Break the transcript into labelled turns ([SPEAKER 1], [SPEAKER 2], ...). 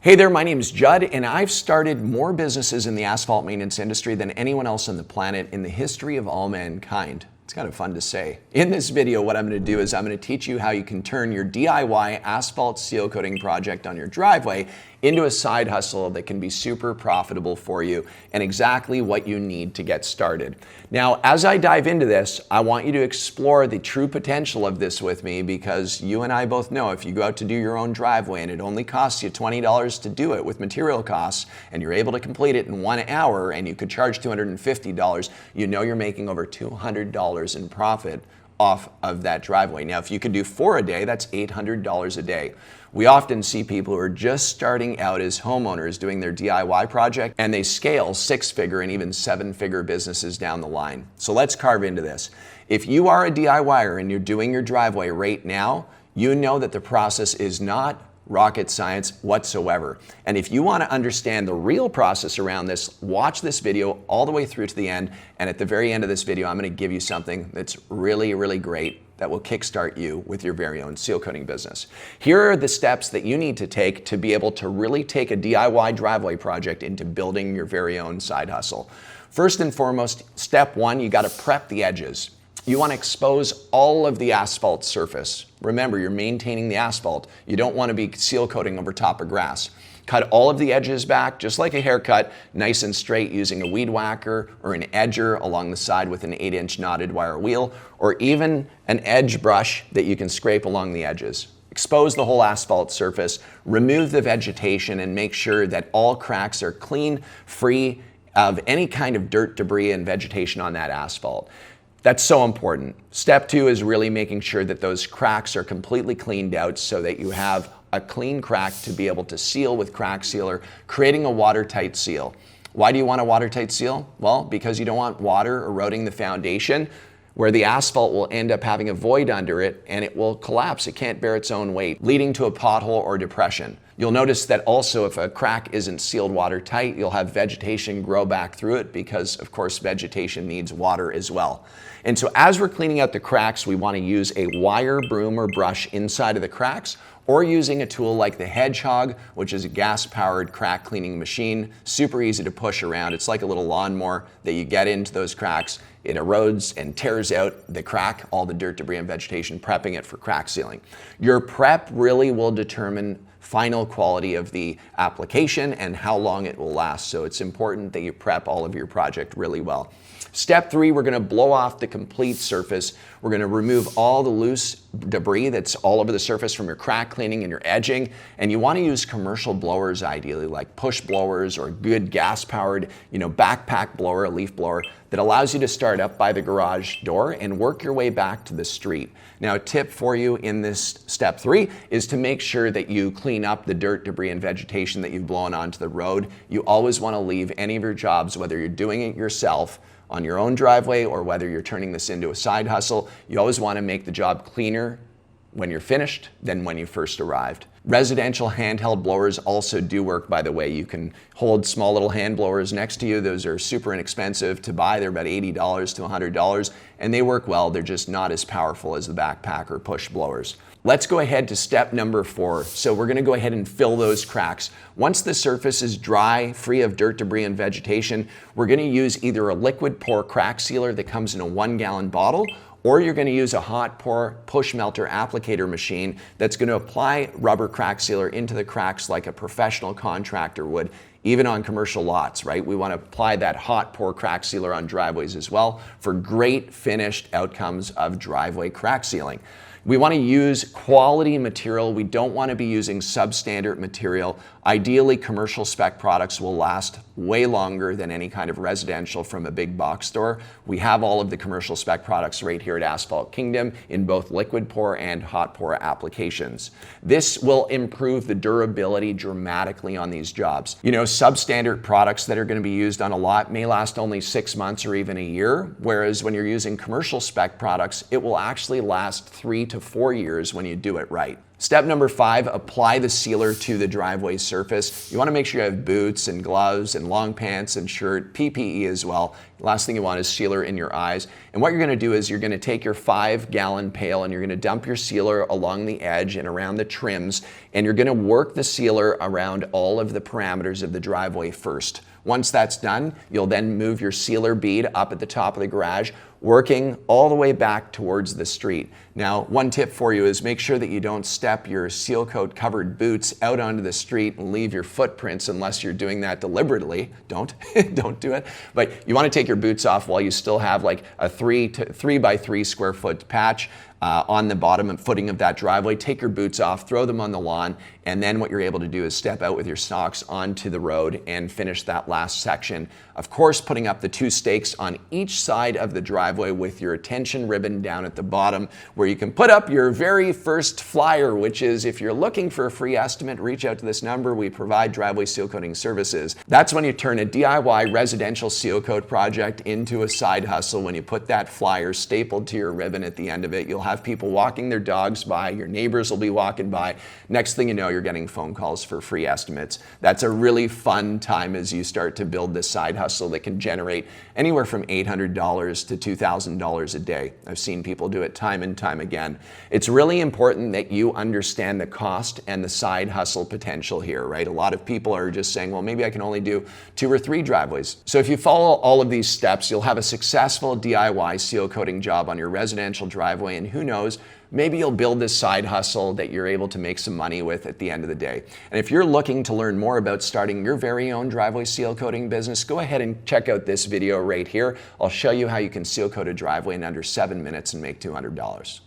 [SPEAKER 1] Hey there, my name is Judd, and I've started more businesses in the asphalt maintenance industry than anyone else on the planet in the history of all mankind. It's kind of fun to say. In this video, what I'm going to do is I'm going to teach you how you can turn your DIY asphalt seal coating project on your driveway into a side hustle that can be super profitable for you and exactly what you need to get started. Now, as I dive into this, I want you to explore the true potential of this with me, because you and I both know if you go out to do your own driveway and it only costs you $20 to do it with material costs, and you're able to complete it in 1 hour and you could charge $250, you know you're making over $200 in profit off of that driveway. Now, if you could do 4 a day, that's $800 a day. We often see people who are just starting out as homeowners doing their DIY project, and they scale 6-figure and even 7-figure businesses down the line. So let's carve into this. If you are a DIYer and you're doing your driveway right now, you know that the process is not rocket science whatsoever. And if you want to understand the real process around this, watch this video all the way through to the end. And at the very end of this video, I'm going to give you something that's really, really great that will kickstart you with your very own seal coating business. Here are the steps that you need to take to be able to really take a DIY driveway project into building your very own side hustle. First and foremost, step 1, you got to prep the edges. You want to expose all of the asphalt surface. Remember, you're maintaining the asphalt. You don't want to be seal coating over top of grass. Cut all of the edges back, just like a haircut, nice and straight using a weed whacker or an edger along the side with an 8-inch knotted wire wheel, or even an edge brush that you can scrape along the edges. Expose the whole asphalt surface, remove the vegetation, and make sure that all cracks are clean, free of any kind of dirt, debris, and vegetation on that asphalt. That's so important. Step 2 is really making sure that those cracks are completely cleaned out so that you have a clean crack to be able to seal with crack sealer, creating a watertight seal. Why do you want a watertight seal? Well, because you don't want water eroding the foundation, where the asphalt will end up having a void under it and it will collapse. It can't bear its own weight, leading to a pothole or depression. You'll notice that also if a crack isn't sealed watertight, you'll have vegetation grow back through it because, of course, vegetation needs water as well. And so as we're cleaning out the cracks, we want to use a wire broom or brush inside of the cracks, or using a tool like the Hedgehog, which is a gas-powered crack cleaning machine. Super easy to push around. It's like a little lawnmower that you get into those cracks. It erodes and tears out the crack, all the dirt, debris, and vegetation, prepping it for crack sealing. Your prep really will determine final quality of the application and how long it will last. So it's important that you prep all of your project really well. Step 3, we're going to blow off the complete surface. We're going to remove all the loose debris that's all over the surface from your crack cleaning and your edging. And you want to use commercial blowers, ideally, like push blowers or a good gas-powered, backpack blower, a leaf blower, that allows you to start up by the garage door and work your way back to the street. Now, a tip for you in this step 3 is to make sure that you clean up the dirt, debris, and vegetation that you've blown onto the road. You always want to leave any of your jobs, whether you're doing it yourself on your own driveway or whether you're turning this into a side hustle, you always want to make the job cleaner when you're finished than when you first arrived. Residential handheld blowers also do work, by the way. You can hold small little hand blowers next to you. Those are super inexpensive to buy. They're about $80 to $100, and they work well. They're just not as powerful as the backpack or push blowers. Let's go ahead to step number 4. So we're going to go ahead and fill those cracks. Once the surface is dry, free of dirt, debris, and vegetation, we're going to use either a liquid pour crack sealer that comes in a 1-gallon bottle, or you're going to use a hot pour push melter applicator machine that's going to apply rubber crack sealer into the cracks like a professional contractor would, even on commercial lots, right? We want to apply that hot pour crack sealer on driveways as well for great finished outcomes of driveway crack sealing. We want to use quality material. We don't want to be using substandard material. Ideally, commercial spec products will last way longer than any kind of residential from a big box store. We have all of the commercial spec products right here at Asphalt Kingdom in both liquid pour and hot pour applications. This will improve the durability dramatically on these jobs. Substandard products that are going to be used on a lot may last only 6 months or even a year, whereas when you're using commercial spec products, it will actually last 3 to 4 years when you do it right. Step number 5, apply the sealer to the driveway surface. You want to make sure you have boots and gloves and long pants and shirt, PPE as well, The last thing you want is sealer in your eyes. And what you're going to do is you're going to take your 5-gallon pail and you're going to dump your sealer along the edge and around the trims, and you're going to work the sealer around all of the parameters of the driveway first. Once that's done, you'll then move your sealer bead up at the top of the garage, working all the way back towards the street. Now, one tip for you is make sure that you don't step your seal coat covered boots out onto the street and leave your footprints unless you're doing that deliberately. Don't do it. But you want to take your boots off while you still have like a 3 by 3 square foot patch on the bottom and footing of that driveway. Take your boots off, throw them on the lawn, and then what you're able to do is step out with your socks onto the road and finish that last section. Of course, putting up the 2 stakes on each side of the driveway with your attention ribbon down at the bottom, where you can put up your very first flyer, which is, if you're looking for a free estimate, reach out to this number. We provide driveway seal coating services. That's when you turn a DIY residential seal coat project into a side hustle. When you put that flyer stapled to your ribbon at the end of it, you'll have people walking their dogs by, your neighbors will be walking by. Next thing you know, you're getting phone calls for free estimates. That's a really fun time as you start to build this side hustle that can generate anywhere from $800 to $2,000 a day. I've seen people do it time and time again. It's really important that you understand the cost and the side hustle potential here, right? A lot of people are just saying, well, maybe I can only do 2 or 3 driveways. So if you follow all of these steps, you'll have a successful DIY seal coating job on your residential driveway, and who knows, maybe you'll build this side hustle that you're able to make some money with at the end of the day. And if you're looking to learn more about starting your very own driveway seal coating business, go ahead and check out this video right here. I'll show you how you can seal coat a driveway in under 7 minutes and make $200.